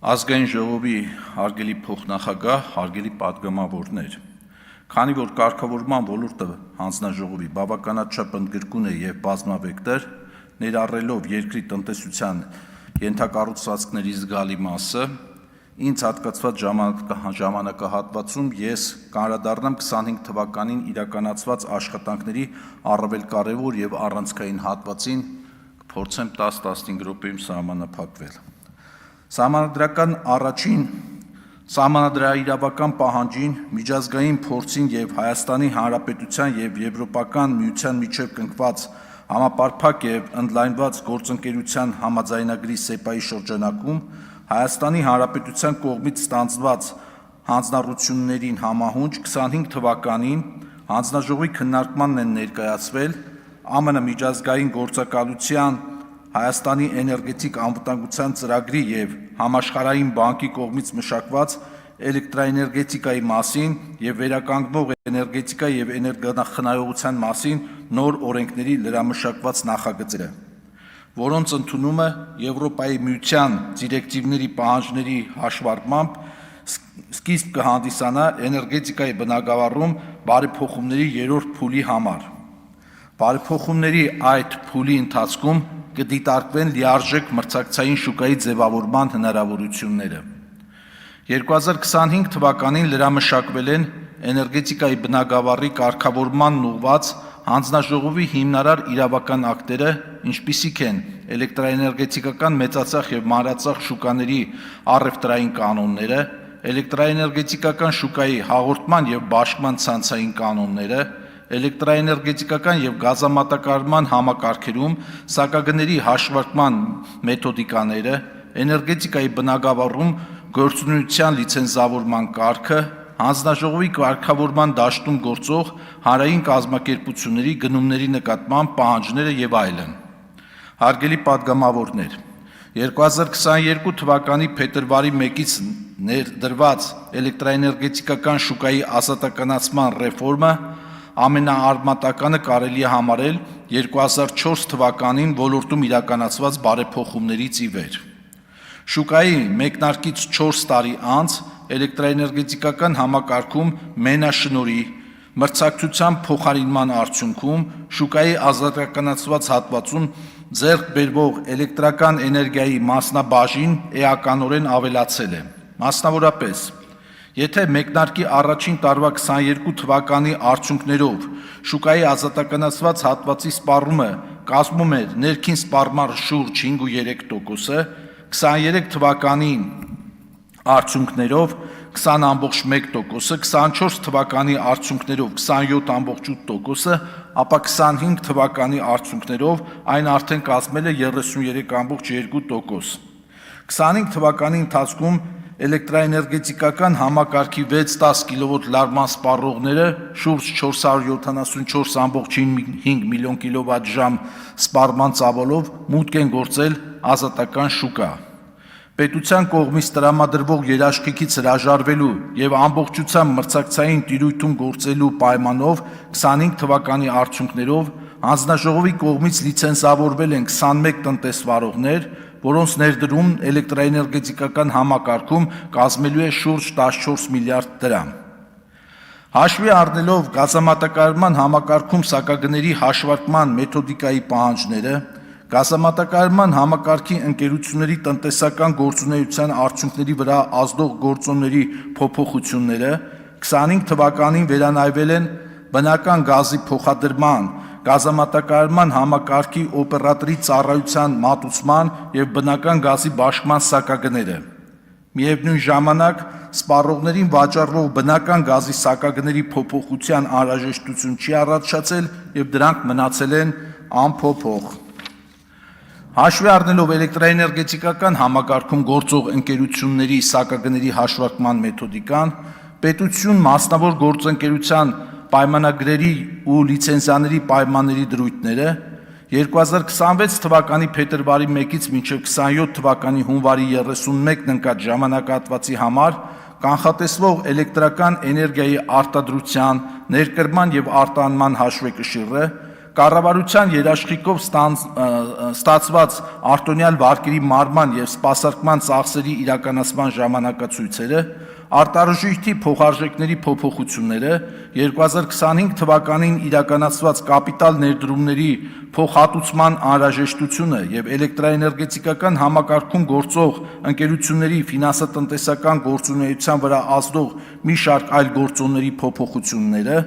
Ազգային ժողովի հարգելի փոխնախագահ, հարգելի պատգամավորներ, քանի որ կարգավորման ոլորտը հանձնաժողովի բավականաչափ ընդգրկուն է եւ բազմավեկտոր, ներառելով երկրի տնտեսության ենթակառուցվածքների զգալի մասը, ինձ հատկացված ժամանակահատվածում ես կանդրադառնամ 25 թվականին իրականացված աշխատանքների առավել կարևոր եւ առանցքային հատվածին, կփորձեմ 10-15 րոպեում սահմանափակվել։ Սահմանադրաիրավական պահանջին, միջազգային փորձին եւ Հայաստանի Հանրապետության եւ Եվրոպական միության միջև կնքված համապարփակ եւ ընդլայնված գործընկերության համաձայնագրի ՍԵՊԱ-ի շրջանակում Հայաստանի Հանրապետության կողմից ստանձնված հանձնառություններին համահունչ 25 թվականին հանձնաժողովի քննարկմանն են ներկայացվել ԱՄՆ միջազգային գործակալության Հայաստանի էներգետիկ անվտանգության ծրագրի եւ Համաշխարհային բանկի կողմից մշակված էլեկտրաէներգետիկայի մասին եւ վերականգնող էներգետիկա եւ էներգախնայողության մասին նոր օրենքների լրամշակված նախագծերը, որոնց ընդունումը Եվրոպայի միության դիրեկտիվների պահանջների հաշվարկմամբ սկիզբ կհանդիսանա էներգետիկայի բնագավառում բարեփոխումների երրորդ փուլի համար։ Բարեփոխումների այդ փուլի ընթացքում կդիտարկվեն լիարժեք մրցակցային շուկայի ձևավորման հնարավորությունները։ 2025 թվականին լրամշակվել են էներգետիկայի բնագավառի կարգավորման ուղղված հանձնաժողովի հիմնարար իրավական ակտերը, ինչպիսիք են էլեկտրաէներգետիկական մեծածախ եւ մանրածախ շուկաների առևտրային կանոնները, էլեկտրաէներգետիկական շուկայի հաղորդման եւ բաշխման ցանցային կանոնները, էլեկտրաէներգետիկական եւ գազամատակարարման համակարգերում սակագների հաշվարկման մեթոդիկաները, էներգետիկայի բնագավառում գործունեության լիցենզավորման կարգը, հանձնաժողովի կարգավորման դաշտում գործող հանրային կազմակերպությունների գնումների նկատմամբ պահանջները եւ այլն։ Հարգելի պատգամավորներ, 2022 թվականի փետրվարի 1-ից ներդրված էլեկտրաէներգետիկական շուկայի ազատականացման ռեֆորմը ամենաարմատականը կարելի է համարել 2004 թվականին ոլորտում իրականացված բարեփոխումներից ի վեր։ Շուկայի մեկնարկից 4 տարի անց էլեկտրաէներգետիկական համակարգում մենաշնորհի մրցակցության փոխարինման արդյունքում շուկայի ազատականացված հատվածում ձեռք բերվող էլեկտրական էներգիայի մասնաբաժին էականորեն ավելացել է։ Մասնավորապես, եթե մեկնարկի առաջին տարվա 22 թվականի արդյունքներով շուկայի ազատականացված հատվածի սպառումը կազմում էր ներքին սպառման շուրջ 5.3%, 23 թվականի արդյունքներով 20.1%, 24 թվականի արդյունքներով 27.8%, ապա 25 թվականի արդյունքներով այն արդեն կազմել է 33.2%։ 25 թվականի ընթացքում էլեկտրաէներգետիկական համակարգի 6-10 կՎտ լարման սպառողները շուրջ 474.5 միլիոն կՎտ սպառման ծավալով մուտք են գործել ազատական շուկա։ Պետության կողմից տրամադրվող երաշխիքից հրաժարվելու եւ ամբողջությամբ մրցակցային տիրույթում գործելու պայմանով 25 թվականի արդյունքներով հանձնաժողովի կողմից լիցենզավորվել են 21 տնտեսվարողներ, որոնց ներդրումն էլեկտրաէներգետիկական համակարգում կազմելու է շուրջ 14 միլիարդ դրամ։ Հաշվի առնելով գազամատակարարման համակարգում սակագների հաշվարկման մեթոդիկայի պահանջները, գազամատակարարման համակարգի ընկերությունների տնտեսական գործունեության արդյունքների վրա ազդող գործոնների փոփոխությունները 25 թվականին վերանայվել են բնական գազի փոխադրման, գազամատակարարման համակարգի օպերատորի ծառայության մատուցման եւ բնական գազի բաշխման սակագները։ Միևնույն ժամանակ սպառողներին վաճառվող բնական գազի սակագների փոփոխության անհրաժեշտություն չի առաջացել եւ դրանք մնացել են անփոփոխ։ Հաշվի առնելով էլեկտրաէներգետիկական համակարգում գործող ընկերությունների սակագների հաշվարկման մեթոդիկան, պետություն մասնավոր գործընկերության պայմանագրերի ու լիցենզիաների պայմանների դրույթները 2026 թվականի փետրվարի 1-ից մինչև 27 թվականի հունվարի 31-ն ընկած ժամանակահատվածի համար կանխատեսվող էլեկտրական էներգիայի արտադրության, ներկրման եւ արտահանման հաշվեկշիռը Կառավարության երաշխիքով ստացված արտոնյալ վարկերի մարման և սպասարկման ծախսերի իրականացման ժամանակացույցերը, արտարժույթի փոխարժեքների փոփոխությունները, 2025 թվականին իրականացված կապիտալ ներդրումների փոխհատուցման անհրաժեշտությունը և էլեկտրաէներգետիկական համակարգում գործող ընկերությունների ֆինանսատնտեսական գործունեության վրա ազդող մի շարք այլ գործոնների փոփոխությունները,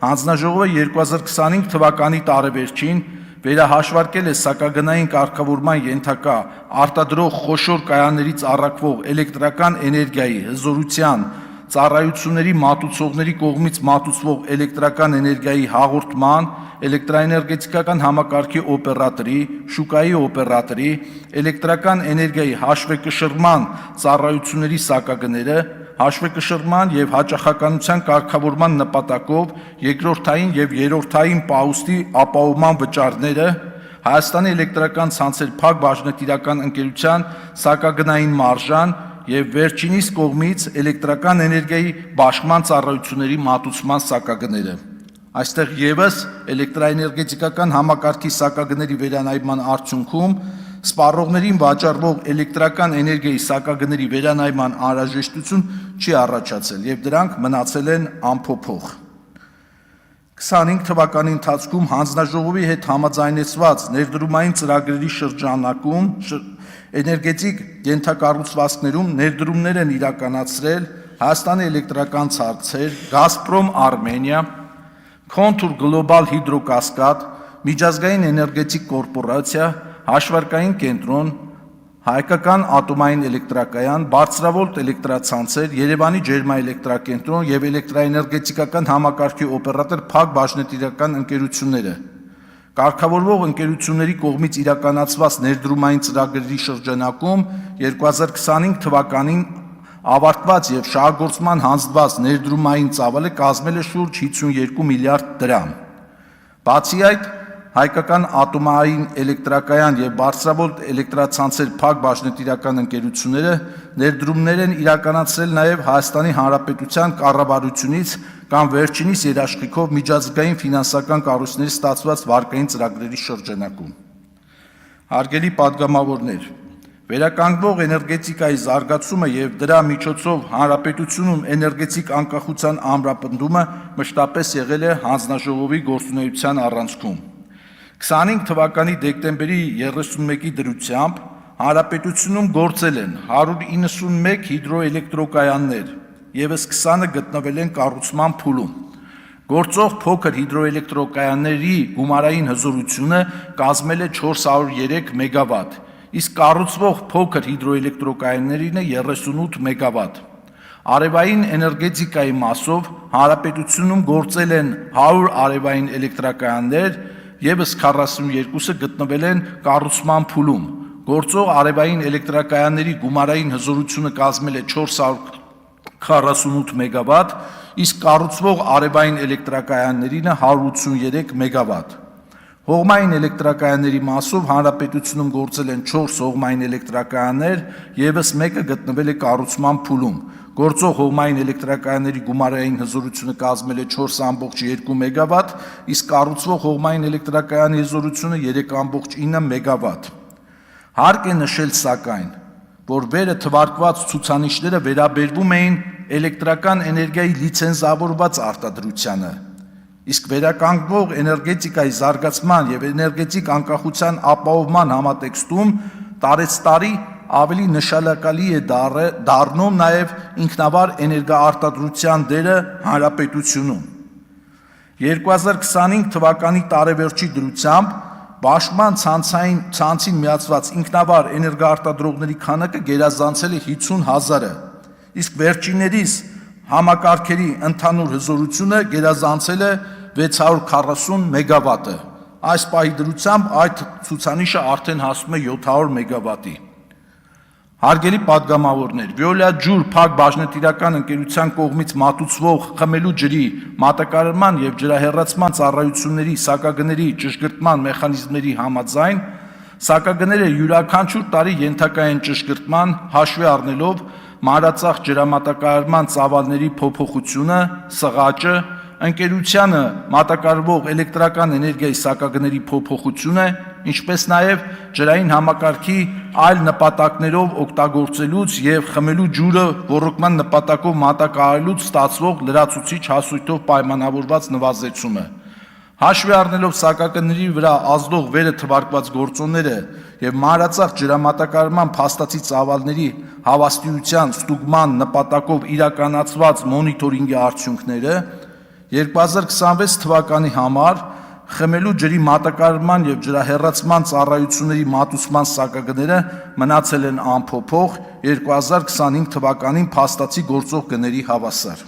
Հանձնաժողովը 2025 թվականի տարեվերջին վերահաշվարկել է սակագնային կարգավորման ենթակա արտադրող խոշոր կայաններից առաքվող էլեկտրական էներգիայի հզորության ծառայությունների մատուցողների կողմից մատուցվող էլեկտրական էներգիայի հաղորդման, էլեկտրաէներգետիկական համակարգի օպերատորի, շուկայի օպերատորի, էլեկտրական էներգիայի հաշվեկշռման ծառայությունների սակագները, հաշվեկշռման և հաճախականության կարգավորման նպատակով երկրորդային և երրորդային պահուստի ապահովման վճարները, Հայաստանի էլեկտրական ցանցեր Փակ բաժնետիրական ընկերության սակագնային մարժան և վերջինիս կողմից էլեկտրական էներգիայի բաշխման ծառայությունների մատուցման սակագները։ Այստեղ ևս էլեկտրաէներգետիկական համակարգի սակագների վերանայման արդյունքում սպառողներին վաճառվող էլեկտրական էներգիայի սակագների վերանայման անհրաժեշտություն չի առաջացել և դրանք մնացել են անփոփոխ։ 25 թվականի ընթացքում հանձնաժողովի հետ համաձայնեցված ներդրումային ծրագրերի շրջանակում էներգետիկ ենթակառուցվածքներում ներդրումներ են իրականացրել Հայաստանի էլեկտրական ցանցեր, Գազպրոմ Արմենիա, Contour Global Hydrocascade, Միջազգային էներգետիկ կորպորացիա, Հաշվարկային կենտրոն, Հայկական ատոմային էլեկտրակայան, Բարձրավոլտ էլեկտրացանցեր, Երևանի ջերմաէլեկտրակենտրոն և էլեկտրաէներգետիկական համակարգի օպերատոր Փակ բաժնետիրական ընկերությունները։ Կարգավորվող ընկերությունների կողմից իրականացված ներդրումային ծրագրերի շրջանակում 2025 թվականին ավարտված և շահագործման հանձնված ներդրումային ծավալը կազմել է շուրջ 52 միլիարդ դրամ։ Բացի այդ, Հայկական ատոմային էլեկտրակայան և Բարձրավոլտ էլեկտրացանցեր Փակ բաժնետիրական ընկերությունները ներդրումներ են իրականացրել նաև Հայաստանի Հանրապետության կառավարությունից կամ վերջինիս երաշխիքով միջազգային ֆինանսական կառույցներից ստացված վարկային ծրագրերի շրջանակում։ Հարգելի պատգամավորներ, վերականգնվող էներգետիկայի զարգացումը և դրա միջոցով հանրապետությունում էներգետիկ անկախության ամրապնդումը մշտապես եղել է հանձնաժողովի գործունեության առանցքում։ 25 թվականի դեկտեմբերի 31-ի դրությամբ հանրապետությունում գործել են 191 հիդրոէլեկտրոկայաններ, ևս 20-ը գտնվել են կառուցման փուլում։ Գործող փոքր հիդրոէլեկտրոկայանների գումարային հզորությունը կազմել է 403 մեգավատ, իսկ կառուցվող փոքր հիդրոէլեկտրոկայաններինը 38 մեգավատ։ Արևային էներգետիկայի մասով հանրապետությունում գործել են 100 արևային էլեկտրակայաններ, ևս 42-ը գտնվել են կառուցման փուլում։ Գործող արևային էլեկտրակայանների գումարային հզորությունը կազմել է 448 մեգավատ, իսկ կառուցվող արևային էլեկտրակայաններինը 183 մեգավատ։ Հողմային էլեկտրակայանների մասով հանրապետությունում գործել են 4 հողմային էլեկտրակայաններ, ևս մեկը գտնվել է կառուցման փուլում։ Գործող հողմային էլեկտրակայանների գումարային հզորությունը կազմել է 4.2 մեգավատ, իսկ կառուցվող հողմային էլեկտրակայանի հզորությունը 3.9 մեգավատ։ Հարկ է նշել սակայն, որ վերը թվարկված ցուցանիշները վերաբերվում էին էլեկտրական էներգիայի լիցենզավորված արտադրությանը, իսկ վերականգնվող էներգետիկայի զարգացման և էներգետիկ անկախության ապահովման համատեքստում տարեցտարի ավելի նշանակալի է դառնում նաև ինքնավար էներգոարտադրության դերը հանրապետությունում։ 2025 թվականի տարեվերջի դրությամբ բաշխման ցանցին միացված ինքնավար էներգոարտադրողների քանակը գերազանցել է 50,000-ը, իսկ վերջիններիս համակարգերի ընդհանուր հզորությունը գերազանցել է 640 մեգավատը։ Այս պահի դրությամբ այդ ցուցանիշը արդեն հասնում է 700 մեգավատի։ Հարգելի պատգամավորներ, Վեոլիա ջուր Փակ բաժնետիրական ընկերության կողմից մատուցվող խմելու ջրի մատակարարման և ջրահեռացման ծառայությունների սակագների ճշգրտման մեխանիզմների համաձայն սակագները յուրաքանչյուր տարի ենթակա են ճշգրտման, հաշվի առնելով մանրածախ ջրամատակարարման ծավալների փոփոխությունը, սղաճը, ընկերությանը մատակարարվող էլեկտրական էներգիայի սակագների փոփոխությունը, ինչպես նաև ջրային համակարգի այլ նպատակներով օգտագործելուց եւ խմելու ջուրը ոռոգման նպատակով մատակարարելուց ստացվող լրացուցիչ հասույթով պայմանավորված նվազեցումը։ Հաշվի առնելով սակագների վրա ազդող վերը թվարկված գործոնները եւ մանրածախ ջրամատակարարման փաստացի ծավալների հավաստիության ստուգման նպատակով իրականացված մոնիտորինգի արդյունքները 2026 թվականի համար խմելու ջրի մատակարարման եւ ջրահեռացման ծառայությունների մատուցման սակագները մնացել են անփոփոխ 2025 թվականին փաստացի գործող գների հավասար։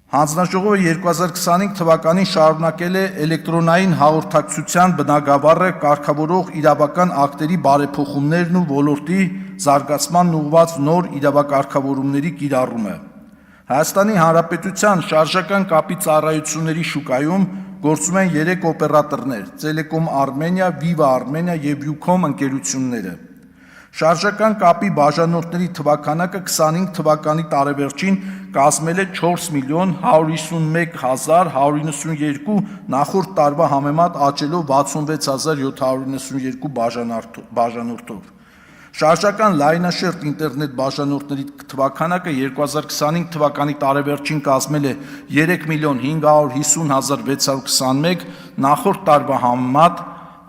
Հանձնաժողովը 2025 թվականին շարունակել է էլեկտրոնային հաղորդակցության բնագավառը կարգավորող իրավական ակտերի բարեփոխումներն ու ոլորտի զարգացմանն ուղղված նոր իրավակարգավորումների կիրառումը։ Հայաստանի Հանրապետության շարժական կապի ծառայությունների շուկայում գործում են 3 օպերատորներ՝ Telecom Armenia, Viva Armenia եւ Ucom ընկերությունները։ Շարժական կապի բաժանորդների թվաքանակը 25 թվականի տարեվերջին կազմել է 4.151.192, նախորդ տարվա համեմատ աճելով 66.792 բաժանորդով։ Շարժական լայնաշերտ ինտերնետ բաժանորդների թվաքանակը 2025 թվականի տարեվերջին կազմել է 3.550.621, նախորդ տարվա համեմատ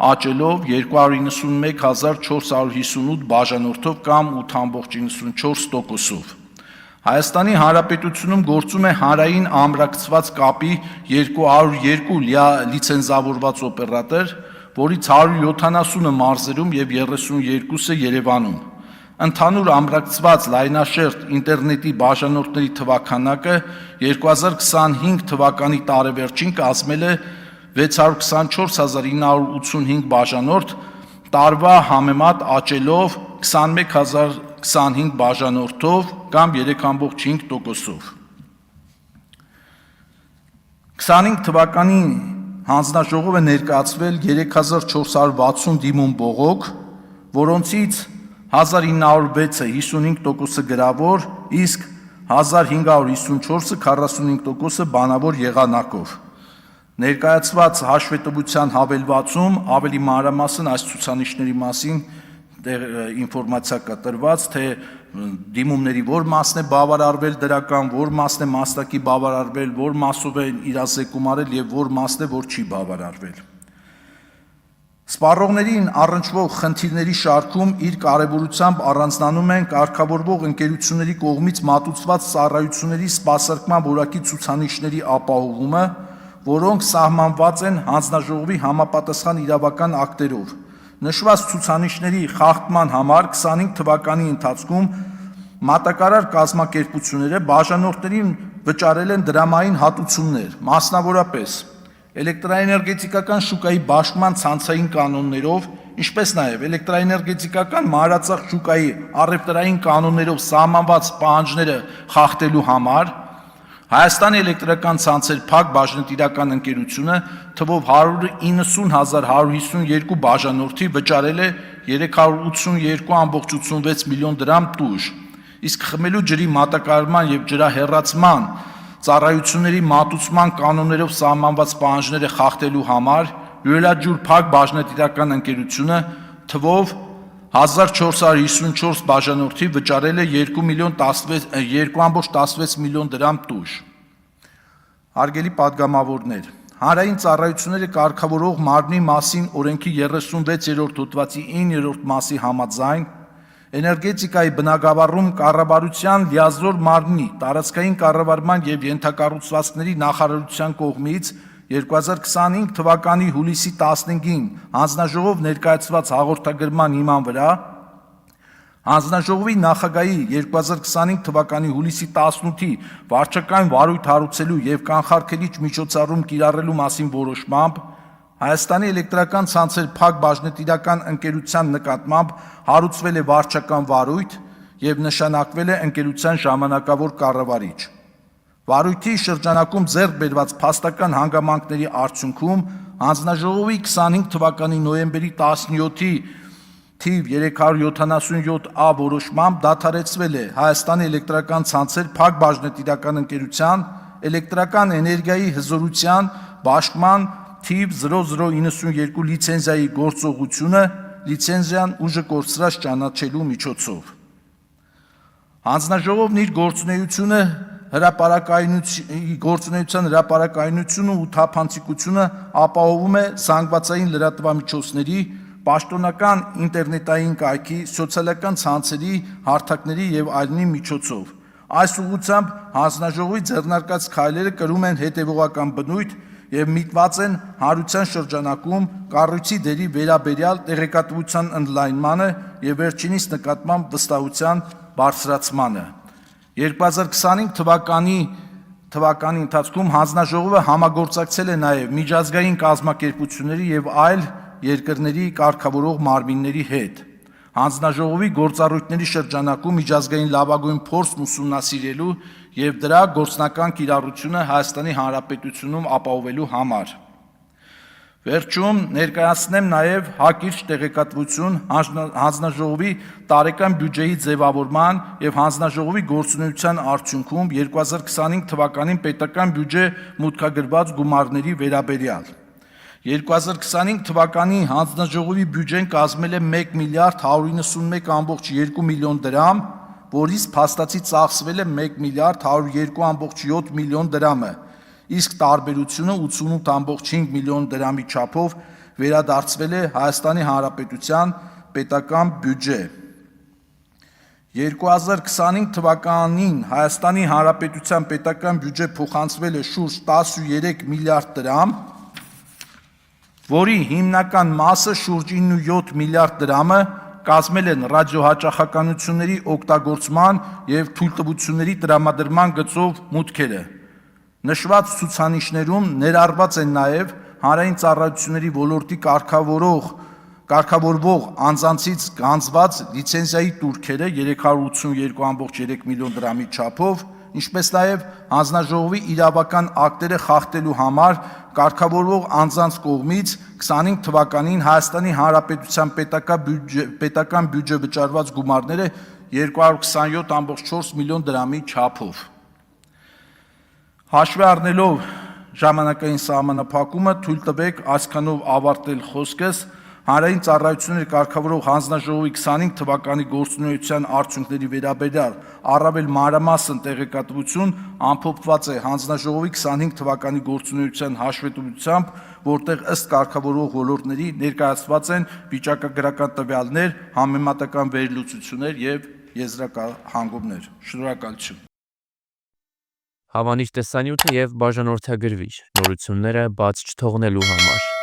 աճելով 291.458 բաժանորդով կամ 8.94%-ով։ Հայաստանի Հանրապետությունում գործում է հանրային ամրակցված կապի 202 լիցենզավորված օպերատոր, որից 170-ը մարզերում եւ 32-ը Երևանում։ Ընդհանուր ամրակցված լայնաշերտ ինտերնետի բաժանորդների թվաքանակը 2025 թվականի տարեվերջին կազմել է 624.985 բաժանորդ, տարվա համեմատ աճելով 21.025 բաժանորդով կամ 3.5%-ով։ 25 թվականին հանձնաժողովը ներկայացվել 3460 դիմում բողոք, որոնցից 1906-ը 55%-ը գրավոր, իսկ 1554-ը 45%-ը բանավոր եղանակով։ Ներկայացված հաշվետվության հավելվածում ավելի մանրամասն այս ցուցանիշների մասին ինֆորմացիա կա տրված, թե դիմումների որ մասն է բավարարվել դրական, որ մասն է մասնակի բավարարվել, որ մասով է իրազեկում արել եւ որ մասն է որ չի բավարարվել։ Սպառողներին առնչվող խնդիրների շարքում իր կարևորությամբ առանձնանում են կարգավորվող ընկերությունների կողմից մատուցված ծառայությունների սպասարկման որակի ցուցանիշների ապահովումը, որոնք սահմանված են հանձնաժողովի համապատասխան իրավական ակտերով։ Նշված ցուցանիշների խախտման համար 25 թվականի ընթացքում մատակարար կազմակերպությունները բաժանորդներին վճարել են դրամային հատուցումներ, մասնավորապես էլեկտրաէներգետիկական շուկայի բաշխման ցանցային կանոններով, ինչպես նաև էլեկտրաէներգետիկական մանրածախ շուկայի առևտրային կանոններով սահմանված պահանջները խախտելու համար Հայաստանի էլեկտրական ցանցեր փակ բաժնետիրական ընկերությունը թվով 190.152 բաժանորդի վճարել է 382.86 միլիոն դրամ տուժ, իսկ խմելու ջրի մատակարարման եւ ջրահեռացման ծառայությունների մատուցման կանոններով սահմանված պահանջները խախտելու համար Յուելաջուր փակ բաժնետիրական ընկերությունը թվով 1454 բաժանորդի վճարել է 2.16 միլիոն դրամ տուժ։ Հարգելի պատգամավորներ, հանրային ծառայությունները կարգավորող մարմնի մասին օրենքի 36-րդ հոդվածի 9-րդ մասի համաձայն էներգետիկայի բնագավառում կառավարության լիազոր մարմնի տարածքային կառավարման եւ ենթակառուցվածքների նախարարության կողմից 2025 թվականի հուլիսի 15-ին հանձնաժողով ներկայացված հաղորդագրման հիման վրա հանձնաժողովի նախագահի 2025 թվականի հուլիսի 18-ի վարչական վարույթ հարուցելու եւ կանխարգելիչ միջոցառում կիրառելու մասին որոշմամբ Հայաստանի էլեկտրական ցանցեր փակ բաժնետիրական ընկերության նկատմամբ հարուցվել է վարչական վարույթ եւ նշանակվել է ընկերության ժամանակավոր կառավարիչ։ Վարույթի շրջանակում ձեռք բերված փաստական հանգամանքների արդյունքում հանձնաժողովի 25 թվականի նոյեմբերի 17-ի թիվ 377A որոշմամբ դադարեցվել է Հայաստանի էլեկտրական ցանցեր փակ բաժնետիրական ընկերության էլեկտրական էներգիայի հզորության բաշխման թիվ 0092 լիցենզիայի գործողությունը լիցենզիան ուժը կորցրած ճանաչելու միջոցով։ Հանձնաժողովն իր գործունեության հրապարակայնությունը ու թափանցիկությունը ապահովում է զանգվածային լրատվամիջոցների, պաշտոնական ինտերնետային կայքի, սոցիալական ցանցերի, հարթակների եւ այլնի միջոցով։ Այս ուղղությամբ հանձնաժողովի ձեռնարկած քայլերը կրում են հետևողական բնույթ եւ միտված են հարության շրջանակում կառույցի դերի վերաբերյալ տեղեկատվության ընդլայնմանը եւ վերջինիս նկատմամբ վստահության բարձրացմանը։ 2025 թվականի ընթացքում հանձնաժողովը համագործակցել է նաև միջազգային կազմակերպությունների եւ այլ երկրների կարգավորող մարմինների հետ։ Հանձնաժողովի գործառույթների շրջանակում միջազգային լավագույն փորձն ուսումնասիրելու եւ դրա գործնական կիրառությունը Հայաստանի Հանրապետությունում ապահովելու համար։ Վերջում ներկայացնեմ նաև հակիրճ տեղեկատվություն հանձնաժողովի տարեկան բյուջեի ձևավորման եւ հանձնաժողովի գործունեության արդյունքում 2025 թվականին պետական բյուջե մուտքագրված գումարների վերաբերյալ։ 2025 թվականի հանձնաժողովի բյուջեն կազմել է 1 միլիարդ 191.2 միլիոն դրամ, որից փաստացի ծախսվել է 1 միլիարդ 102.7 միլիոն դրամը, իսկ տարբերությունը 88.5 միլիոն դրամի չափով վերադարձվել է Հայաստանի Հանրապետության պետական բյուջե։ 2025 թվականին Հայաստանի Հանրապետության պետական բյուջե փոխանցվել է շուրջ 13 միլիարդ դրամ, որի հիմնական մասը շուրջ 9.7 միլիարդ դրամը կազմել են ռադիոհաճախականությունների օգտագործման եւ թույլտվությունների տրամադրման գծով մուտքերը։ Նշված ցուցանիշներում ներառված են նաև հանրային ծառայությունների ոլորտի կարգավորվող անձանցից գանձված լիցենզիայի տուրքերը 382.3 միլիոն դրամի չափով, ինչպես նաև հանձնաժողովի իրավական ակտերը խախտելու համար կարգավորվող անձանց կողմից 25 թվականին Հայաստանի Հանրապետության պետական բյուջե վճարված գումարները 227.4 միլիոն դրամի չափով։ Հաշվի առնելով ժամանակային սահմանափակումը թույլ տվեք այսքանով ավարտել խոսքս հանրային ծառայությունների կարգավորող հանձնաժողովի 25 թվականի գործունեության արդյունքների վերաբերյալ առավել մանրամասն տեղեկատվություն ամփոփված է հանձնաժողովի 25 թվականի գործունեության հաշվետվությամբ, որտեղ ըստ կարգավորող ոլորտների ներկայացված են վիճակագրական տվյալներ, համեմատական վերլուծություններ եւ եզրահանգումներ։ Շնորհակալություն։ Հավանիչ տեսանյութը եւ բաժանորդագրվիչ նորությունները բաց չթողնելու համար։